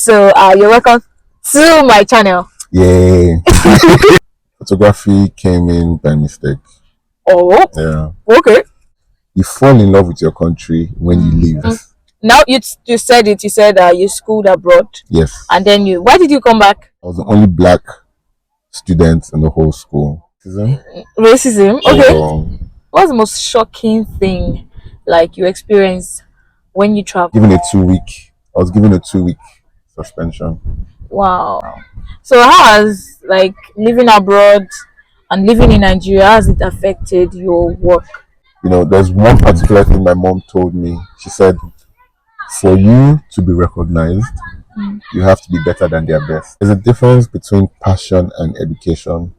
So you're welcome to my channel. Yay. Photography came in by mistake. Oh, Yeah. okay. You fall in love with your country when you leave. Now you said it. You said you schooled abroad. Yes. And then why did you come back? I was the only black student in the whole school. Racism. Okay. So, What's the most shocking thing like you experienced when you travel? I was given a 2-week suspension. Wow. So how has like living abroad and living in Nigeria, has it affected your work? You know, there's one particular thing my mom told me. She said, for you to be recognized, you have to be better than their best. There's a difference between passion and education.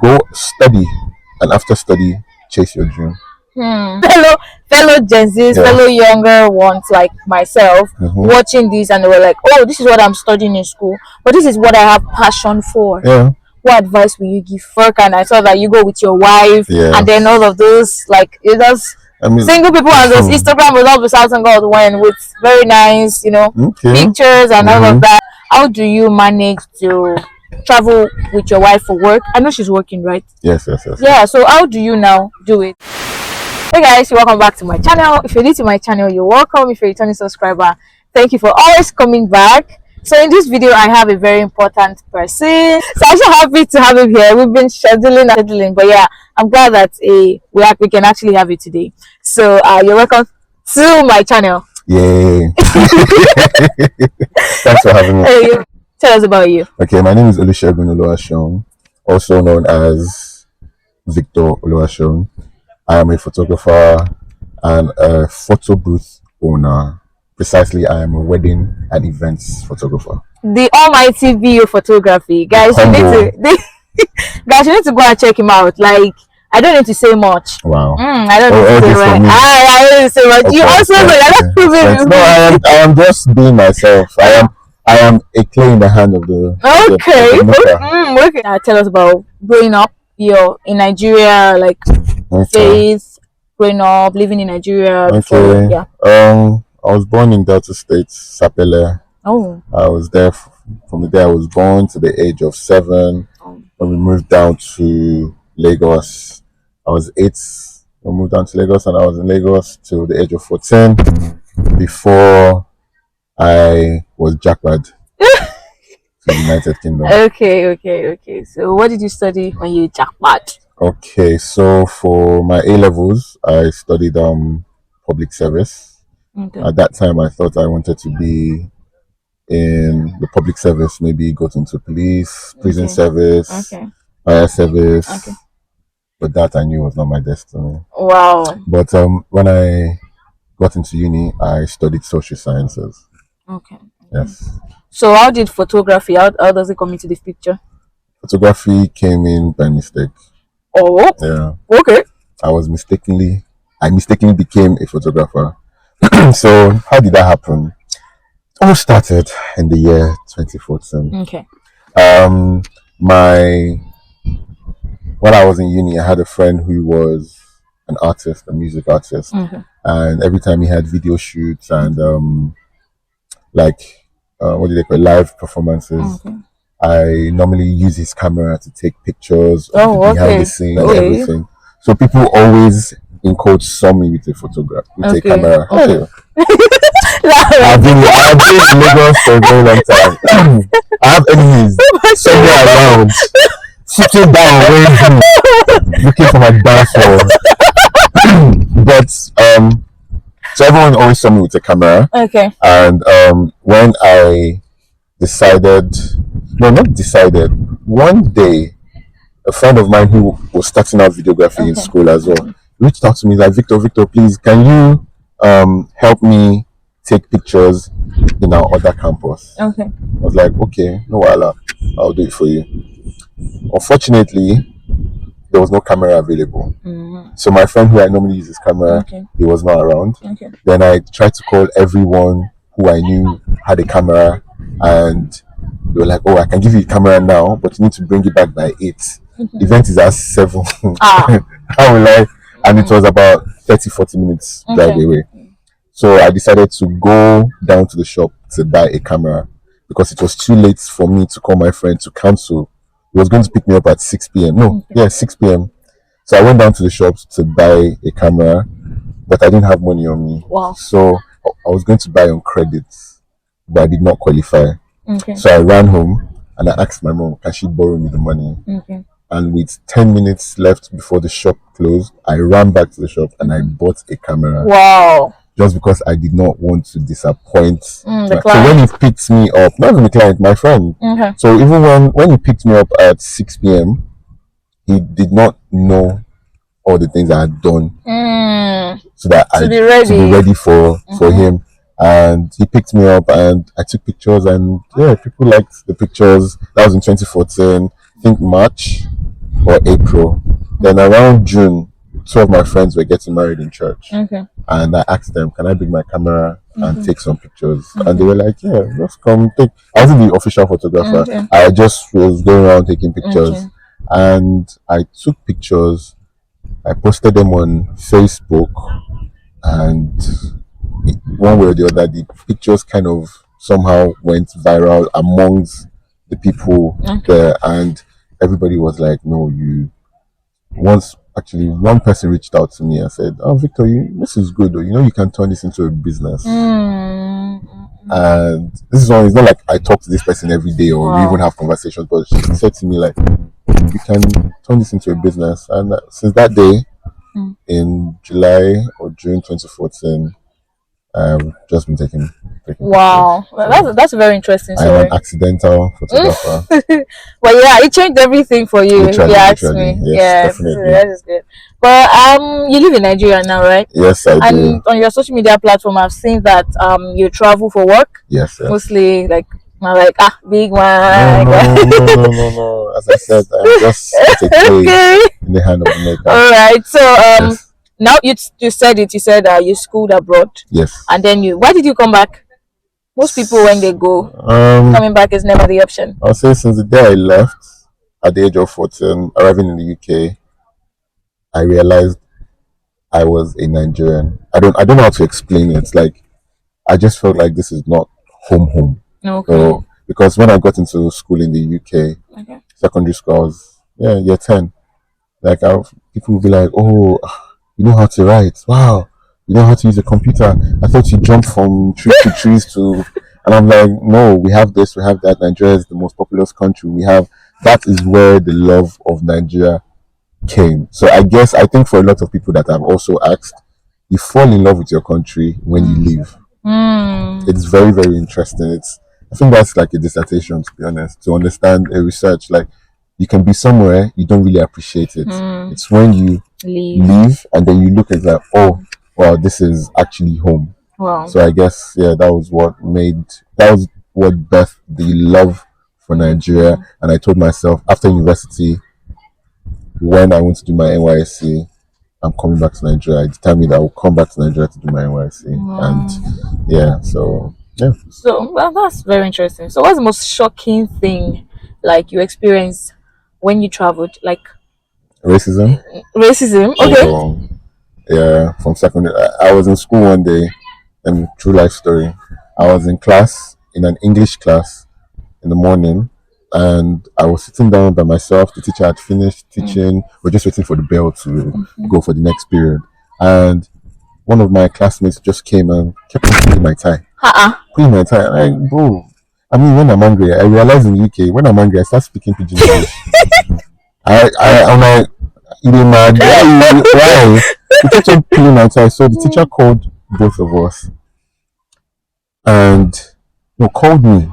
Go study, and after study, chase your dream. Fellow Gen Zs, fellow younger ones like myself, watching this, and they were like, "Oh, this is what I'm studying in school, but this is what I have passion for." Yeah. What advice will you give? Work, and I saw that you go with your wife, and then all of those like it does. Single people and those Instagram was all beside and God when with very nice, pictures and all of that. How do you manage to travel with your wife for work? I know she's working, right? Yes. Yeah, so how do you now do it? Hey guys, welcome back to my channel. If you're new to my channel, you're welcome. If you're a returning subscriber, thank you for always coming back. So in this video, I have a very important person. So I'm so happy to have him here. We've been scheduling, but yeah, I'm glad that we can actually have you today. So you're welcome to my channel. Yay. Thanks for having me. Tell us about you. Okay, my name is Olusegun Oluwaseun, also known as Victor Oluwaseun. I am a photographer and a photo booth owner. Precisely, I am a wedding and events photographer. The almighty VO photography. Guys, you need to go and check him out. Like, I don't need to say much. Wow. I don't need to say much. I don't need to say much. Okay, you also know. No, I am just being myself. I am a clay in the hand of the. Okay. Okay. Tell us about growing up. You're in Nigeria, like faith, growing up, living in Nigeria. Okay. I was born in Delta State, Sapele. Oh. I was there from the day I was born to the age of 7. When we moved down to Lagos, I was 8. We moved down to Lagos, and I was in Lagos till the age of 14 before I was jackpot to the United Kingdom. Okay. So what did you study when you jackpot? Okay, so for my A-levels, I studied public service. Okay. At that time, I thought I wanted to be in the public service, maybe go into police, prison service, fire service. Okay. But that I knew was not my destiny. Wow. But when I got into uni, I studied social sciences. Okay. Yes. So how did photography, how does it come into this picture? Photography came in by mistake. Oh. Yeah. Okay. I mistakenly became a photographer. So how did that happen? It all started in the year 2014. Okay. When I was in uni, I had a friend who was an artist, a music artist, and every time he had video shoots and what do they call it, live performances, I normally use his camera to take pictures behind the scene and everything. So people always in quotes saw me with a camera. Okay. I've been in Lagos for a very long time. I have enemies somewhere around, sitting down, waiting, looking for my downfall. But so everyone always saw me with a camera. Okay. And when I one day, a friend of mine who was starting out videography in school as well reached out to me like, Victor, please, can you help me take pictures in our other campus? Okay. I was like, okay, no wala, I'll do it for you. Unfortunately, there was no camera available. So my friend who I normally use his camera, he was not around. Then I tried to call everyone who I knew had a camera, and they were like, oh, I can give you a camera now, but you need to bring it back by 8. The event is at 7. How will I? And it was about 30-40 minutes drive away. So I decided to go down to the shop to buy a camera because it was too late for me to call my friend to cancel. He was going to pick me up at 6 p.m. No, yeah, 6 p.m. So I went down to the shop to buy a camera, but I didn't have money on me. Wow. So I was going to buy on credit, but I did not qualify. Okay. So I ran home and I asked my mom, can she borrow me the money? Okay. And with 10 minutes left before the shop closed, I ran back to the shop and I bought a camera. Wow. Just because I did not want to disappoint the client. So when he picked me up, not even the client, my friend. Okay. So even when he picked me up at 6 p.m., he did not know all the things I had done so that I be ready for him. And he picked me up and I took pictures and yeah, people liked the pictures. That was in 2014, I think March or April. Then around June, two of my friends were getting married in church. Okay. And I asked them, can I bring my camera and take some pictures? And they were like, yeah, let's come take. I wasn't the official photographer. I just was going around taking pictures. And I took pictures. I posted them on Facebook. And one way or the other, the pictures kind of somehow went viral amongst the people there. And everybody was like, no, actually one person reached out to me and said, oh, Victor, this is good though. You can turn this into a business. And this is it's not like I talk to this person every day or we even have conversations, but she said to me like, you can turn this into a business. And since that day, in July or June 2014, I've just been taking wow pictures. So that's very interesting. I'm an accidental photographer. But yeah, it changed everything for you. Literally, if you ask me. Yes, definitely. That is good. But you live in Nigeria now, right? Yes, I do. And on your social media platform, I've seen that you travel for work. Yes. Mostly big man. No. As I said, I'm just a clay in the hand of the maker. All right. So now you said it. You said you schooled abroad. Yes. And then why did you come back? Most people, when they go, coming back is never the option. I'll say since the day I left at the age of 14, arriving in the UK, I realized I was a Nigerian. I don't know how to explain it. It's like I just felt like this is not home. Okay. So, because when I got into school in the UK, secondary school, I was year 10. Like people would be like, oh, you know how to write? Wow, you know how to use a computer? I thought you jumped from tree to trees to, and I'm like, no, we have this, we have that. Nigeria is the most populous country. That is where the love of Nigeria came. So I think for a lot of people that I've also asked, you fall in love with your country when you leave. It's very, very interesting. I think that's like a dissertation, to be honest, to understand a research. Like you can be somewhere, you don't really appreciate it. It's when you leave and then you look at like, oh, wow, this is actually home. Wow. So I guess, that was what birthed the love for Nigeria. And I told myself after university, when I went to do my NYSC, I'm coming back to Nigeria. I determined I will come back to Nigeria to do my NYSC. And so. So, well, that's very interesting. So, what's the most shocking thing like you experienced when you traveled? Like racism. Okay. Yeah, from secondary. I was in school one day, and true life story. I was in class, in an English class, in the morning, and I was sitting down by myself. The teacher had finished teaching. We're just waiting for the bell to go for the next period, and one of my classmates just came and kept on pulling my tie. Pulling my tie. I'm like, bro. I mean, when I'm angry, I realize in the UK, when I'm angry, I start speaking pidgin English. I'm like, you mad? Why? He kept on pulling my tie. So the teacher called both of us and called me.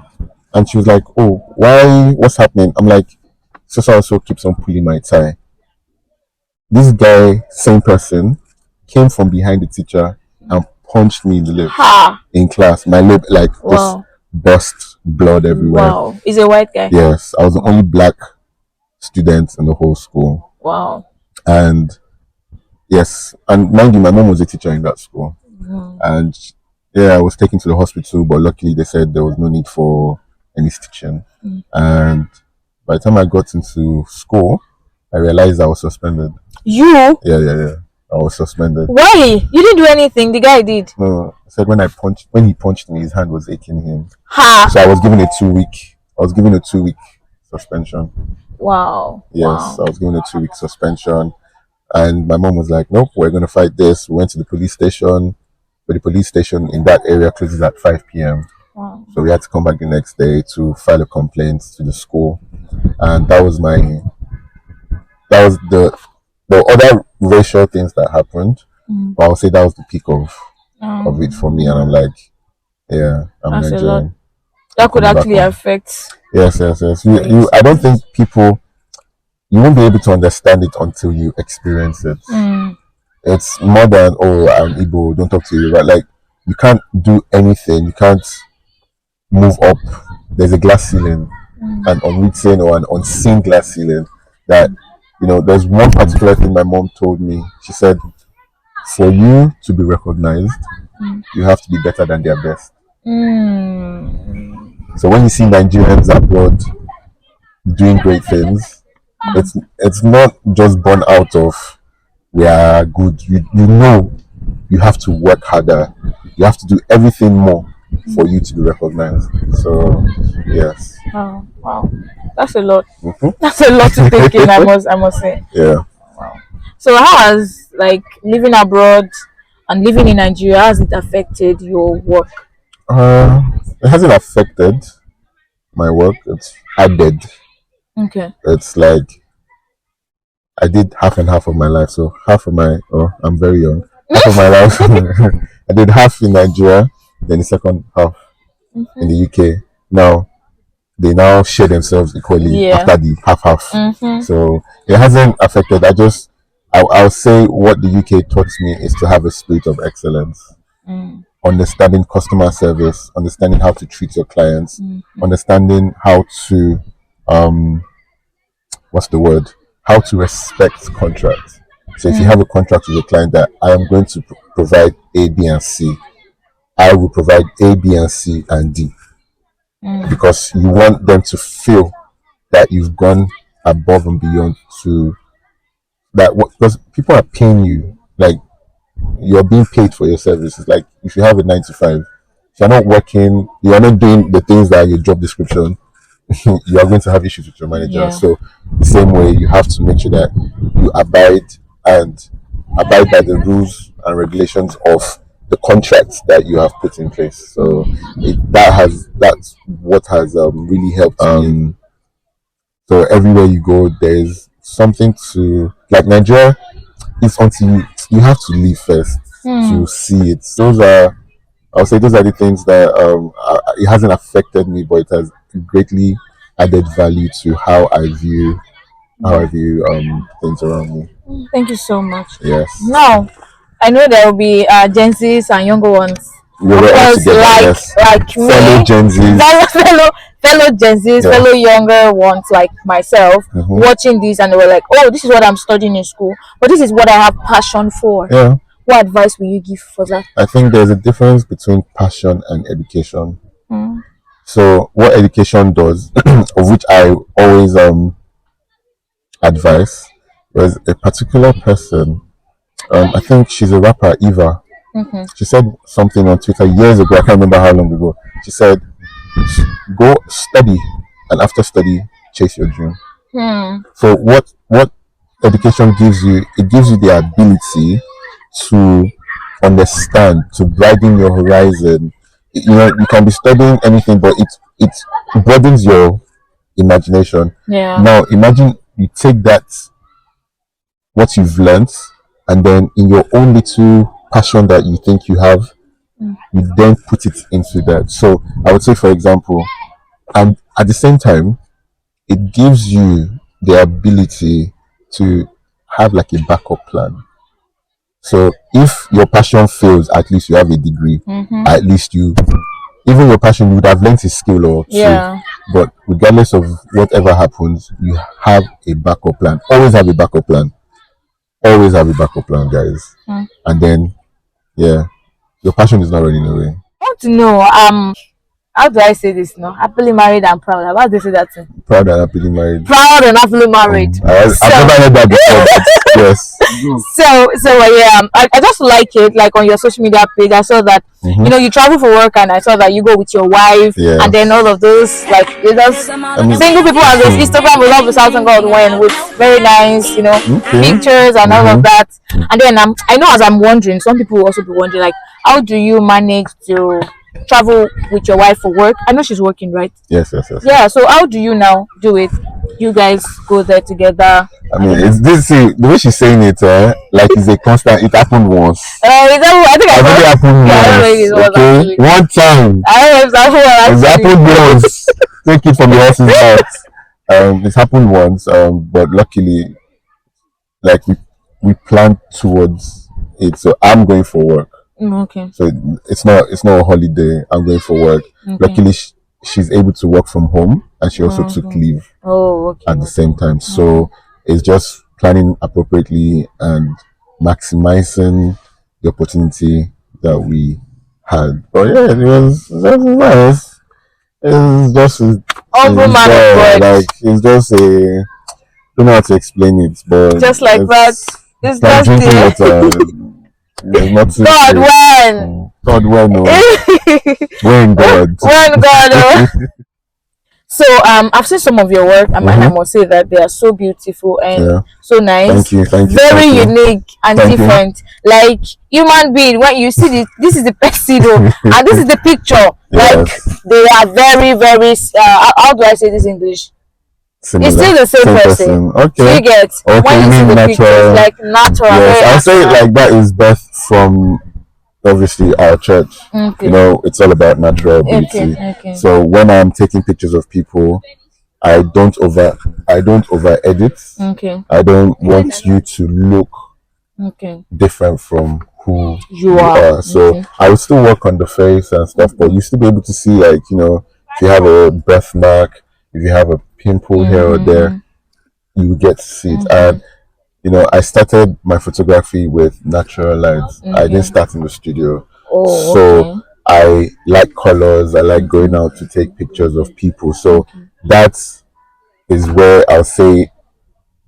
And she was like, oh, why? What's happening? I'm like, so also keeps on pulling my tie. This guy, same person, came from behind the teacher and punched me in the lips in class. My lip, just burst blood everywhere. Wow. He's a white guy? Yes. I was the only black student in the whole school. Wow. And yes, and mind you, my mom was a teacher in that school. And I was taken to the hospital, but luckily they said there was no need for any stitching. And by the time I got into school, I realized I was suspended. You? Yeah. I I was suspended. Why? You didn't do anything. The guy did. No, I said when he punched me, his hand was aching him. Ha! So I was given a 2 week. I was given a 2 week suspension. Wow. Yes, wow. I was given a 2 week suspension, and my mom was like, "Nope, we're gonna fight this." We went to the police station, but the police station in that area closes at 5 p.m. Wow. So we had to come back the next day to file a complaint to the school, and that was the other racial things that happened. But I would say that was the peak of it for me, and I'm like, yeah, I'm That's Nigerian. a lot. That could actually affect. Yes. You I don't think people, you won't be able to understand it until you experience it. It's more than, oh, I'm Igbo, don't talk to you, right? Like, you can't do anything, you can't move up. There's a glass ceiling, an unwritten or an unseen glass ceiling that, there's one particular thing my mom told me. She said, for you to be recognized, you have to be better than their best. So when you see Nigerians abroad doing great things, it's not just born out of we are good. You have to work harder. You have to do everything more for you to be recognized. So yes. Oh, wow, that's a lot. That's a lot to take in. I must say. Yeah. Wow. So how has living abroad and living in Nigeria, has it affected your work? It hasn't affected my work. It's added. Okay. It's like I did half and half of my life. So I'm very young. Half of my life, I did half in Nigeria, then the second half in the UK. Now they now share themselves equally after the half. So it hasn't affected. I'll say what the UK taught me is to have a spirit of excellence, understanding customer service, understanding how to treat your clients, understanding how to what's the word? How to respect contracts. So if you have a contract with a client that I am going to provide A, B, and C, I will provide A, B, and C, and D. Because you want them to feel that you've gone above and beyond to that. Because people are paying you, like you're being paid for your services. Like if you have a 9 to 5, if you're not working, you are not doing the things that are your job description, you are going to have issues with your manager. Yeah. So the same way, you have to make sure that you abide by the rules and regulations of the contracts that you have put in place. So that's what has really helped me. So everywhere you go, there's something to, like Nigeria. It's until you have to leave first to see it. I'll say those are the things that it hasn't affected me, but it has greatly added value to how I view things around me. Thank you so much. Yes. Now, I know there will be Gen Zs and younger ones. We're all together, like fellow me, Gen Zs, fellow Gen Zs, fellow younger ones like myself, watching this, and they were like, "Oh, this is what I'm studying in school, but this is what I have passion for." Yeah. What advice will you give for that? I think there's a difference between passion and education. So what education does, of which I always advise, was a particular person. I think she's a rapper, Eva. She said something on Twitter years ago. I can't remember how long ago. She said, "Go study, and after study, chase your dream." So what education gives you? It gives you the ability to understand, to widen your horizon. You can be studying anything, but it broadens your imagination. Yeah. Now imagine you take that, what you've learned, and then in your own little passion that you think you have, you then put it into that. So I would say, for example, and at the same time, it gives you the ability to have like a backup plan. So if your passion fails, at least you have a degree. At least even your passion, you would have learned a skill or two. Yeah. But regardless of whatever happens, you have a backup plan. Always have a backup plan. Always have a backup plan, guys. And then, yeah, your passion is not running away. I want to know, how do I say this now? Happily married and proud. How do you say that thing? Proud and happily married. Proud and happily married. I've never heard that before, but yes. I just like it. Like on your social media page, I saw that you travel for work, and I saw that you go with your wife, and then all of those like single people on this Instagram will love the Southern God when with very nice, pictures and all of that. And then I know as I'm wondering, some people will also be wondering like, how do you manage to travel with your wife for work? I know she's working, right? Yes. Yeah, so how do you now do it? You guys go there together. I mean, it's this the way she's saying it, like it's a constant. It happened once. I think it already happened once. Okay, one time. I don't know if it's happened once. Take it from the horse's mouth. It's happened once. But luckily, like we planned towards it. So I'm going for work. Okay. So it's not a holiday. I'm going for work. Okay. Luckily, she's able to work from home, and she also took leave. At the same time. So it's just planning appropriately and maximizing the opportunity that we had. But yeah, it was nice. It's just like it's just a don't know how to explain it, but just like that. It's like just drinking water. God when when God. So I've seen some of your work, and I must say that they are so beautiful and so nice. Thank you. Very unique and different. Like human being, when you see this is the tuxedo and this is the picture. Like they are very, very. How do I say this in English? Similar. It's still the same person. Okay. So you get when you see the pictures, like natural. Yes, I'll say it like that is birth from obviously our church. Okay. You know, it's all about natural beauty. Okay. So when I'm taking pictures of people, I don't over edit. Okay. I don't want you to look different from who you are. So I will still work on the face and stuff, but you still be able to see, like, you know, if you have a birthmark, if you have a pimple here or there, you get to see it. And you know, I started my photography with natural lights. I didn't start in the studio. So I like colors. I like going out to take pictures of people. So that is where I'll say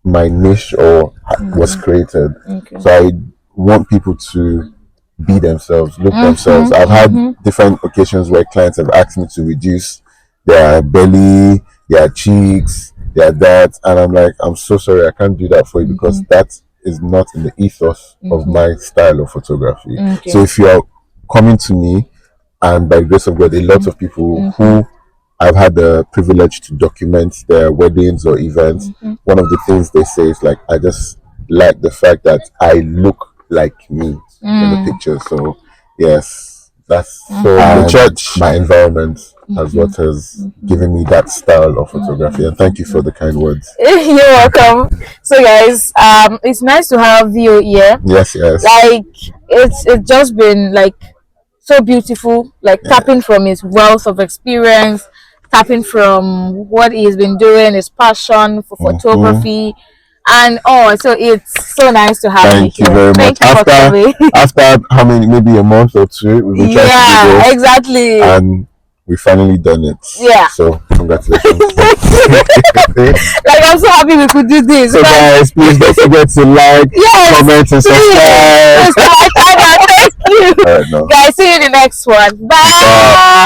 my niche was created. So I want people to be themselves, look themselves. I've had different occasions where clients have asked me to reduce their belly, their cheeks, that, and I'm like, I'm so sorry, I can't do that for you because that is not in the ethos of my style of photography. So if you are coming to me, and by the grace of God, a lot of people who I've had the privilege to document their weddings or events, one of the things they say is like, I just like the fact that I look like me in the picture. So yes, that's so the church, my environment, as what has given me that style of photography. And thank you for the kind words. You're welcome. So guys, it's nice to have you here. Yes. Like it's just been like so beautiful, like tapping from his wealth of experience, tapping from what he's been doing, his passion for photography. And so it's so nice to have you here. Very much. After how many, maybe a month or two, we've been trying to do this. Exactly. And we finally done it. Yeah. So congratulations. Like I'm so happy we could do this. So guys, please don't forget to like, comment, and subscribe. Thank you. All right, Guys, see you in the next one. Bye.